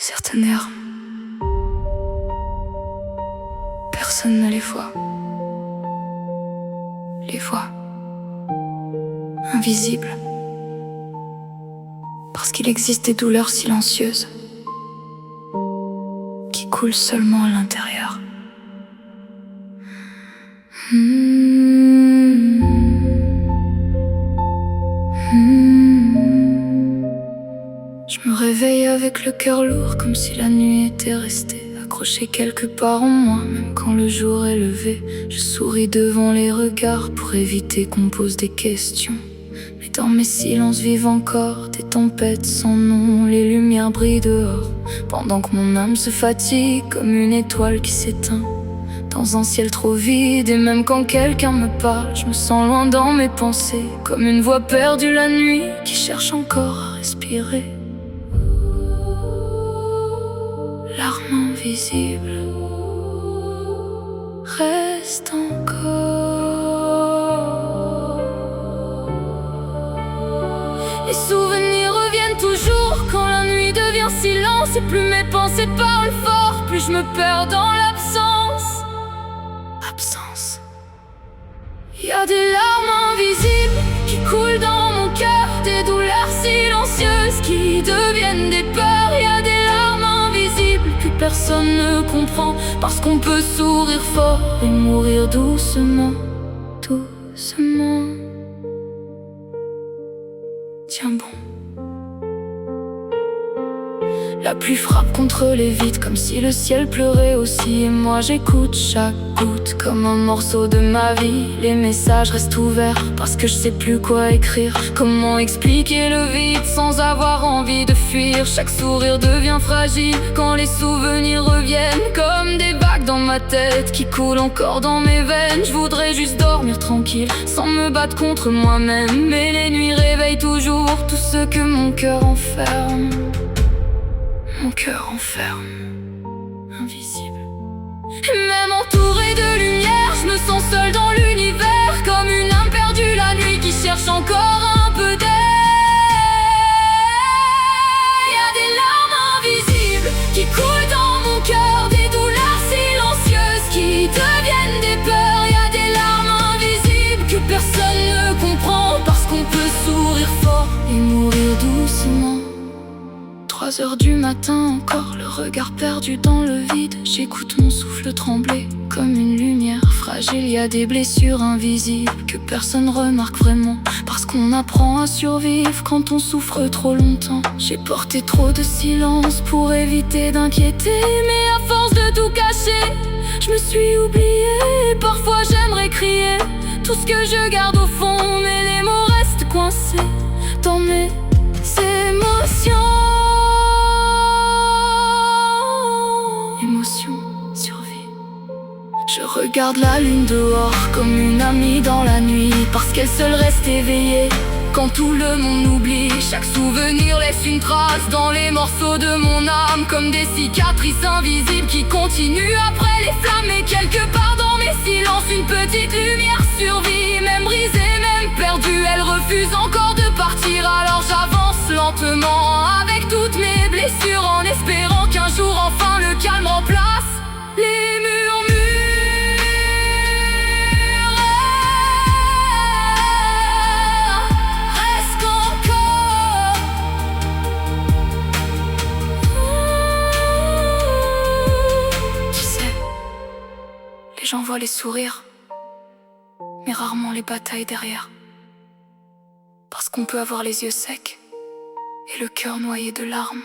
Certaines larmes, personne ne les voit. Les voit invisibles, parce qu'il existe des douleurs silencieuses qui coulent seulement à l'intérieur. Je me réveille avec le cœur lourd, comme si la nuit était restée accrochée quelque part en moi. Même quand le jour est levé, je souris devant les regards pour éviter qu'on pose des questions. Mais dans mes silences vivent encore des tempêtes sans nom. Les lumières brillent dehors, pendant que mon âme se fatigue comme une étoile qui s'éteint dans un ciel trop vide. Et même quand quelqu'un me parle, je me sens loin dans mes pensées, comme une voix perdue la nuit qui cherche encore à respirer. Larmes invisibles reste encore. Les souvenirs reviennent toujours quand la nuit devient silence. Et plus mes pensées parlent fort, plus je me perds dans l'absence. Absence. Y a des larmes invisibles qui coulent dans mon cœur, des douleurs silencieuses qui deviennent des peurs. Y a des larmes invisibles que personne ne comprend, parce qu'on peut sourire fort et mourir doucement, doucement. Tiens bon. La pluie frappe contre les vitres comme si le ciel pleurait aussi. Et moi j'écoute chaque goutte comme un morceau de ma vie. Les messages restent ouverts parce que je sais plus quoi écrire. Comment expliquer le vide sans avoir envie de fuir? Chaque sourire devient fragile quand les souvenirs reviennent, comme des vagues dans ma tête qui coulent encore dans mes veines. Je voudrais juste dormir tranquille sans me battre contre moi-même, mais les nuits réveillent toujours tout ce que mon cœur enferme. Mon cœur enferme, invisible. Et même entouré de lumière, je me sens seule dans l'univers, comme une âme perdue la nuit qui cherche encore un peu d'air. Y a des larmes invisibles qui coulent dans mon cœur, des douleurs silencieuses qui deviennent des peurs. Y a des larmes invisibles que personne ne comprend, parce qu'on peut sourire fort et mourir doucement. 3 heures du matin encore, le regard perdu dans le vide. J'écoute mon souffle trembler comme une lumière fragile. Y a des blessures invisibles que personne remarque vraiment, parce qu'on apprend à survivre quand on souffre trop longtemps. J'ai porté trop de silence pour éviter d'inquiéter, mais à force de tout cacher, je me suis oubliée. Parfois j'aimerais crier tout ce que je garde au fond, mais les mots restent coincés dans mes émotions. Survie. Je regarde la lune dehors comme une amie dans la nuit, parce qu'elle seule reste éveillée quand tout le monde oublie. Chaque souvenir laisse une trace dans les morceaux de mon âme, comme des cicatrices invisibles qui continuent après les flammes. Et quelque part dans mes silences, une petite lumière survit. Même brisée, même perdue, elle refuse encore de partir. Alors j'avance lentement avec toutes mes blessures, en espérant qu'un jour enfin le calme remplace les murmures. Reste encore. Tu sais, les gens voient les sourires, mais rarement les batailles derrière. Parce qu'on peut avoir les yeux secs et le cœur noyé de larmes.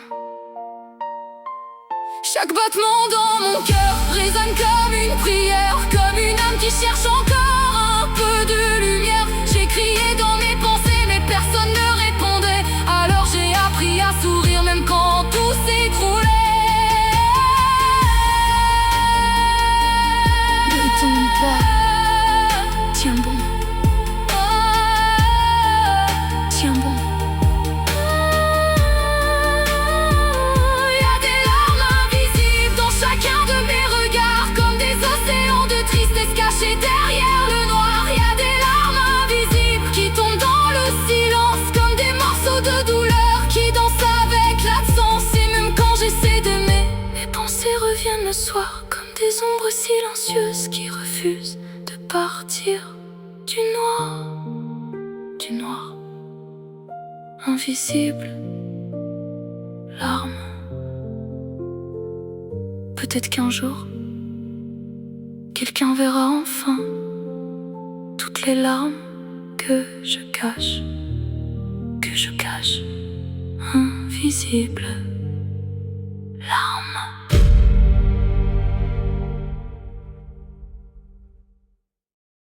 Chaque battement dans mon cœur résonne comme une prière, comme une âme qui cherche encore un peu de lumière. J'ai crié dans mes pensées, mais personne ne répondait. Alors j'ai appris à sourire même quand tout s'écroulait. Ne tombe pas, tiens bon. Tiens bon. Derrière le noir, y a des larmes invisibles qui tombent dans Ombre silencieuse qui refuse de partir. Du noir, invisible, larmes. Peut-être qu'un jour, quelqu'un verra enfin toutes les larmes que je cache, invisible, larmes.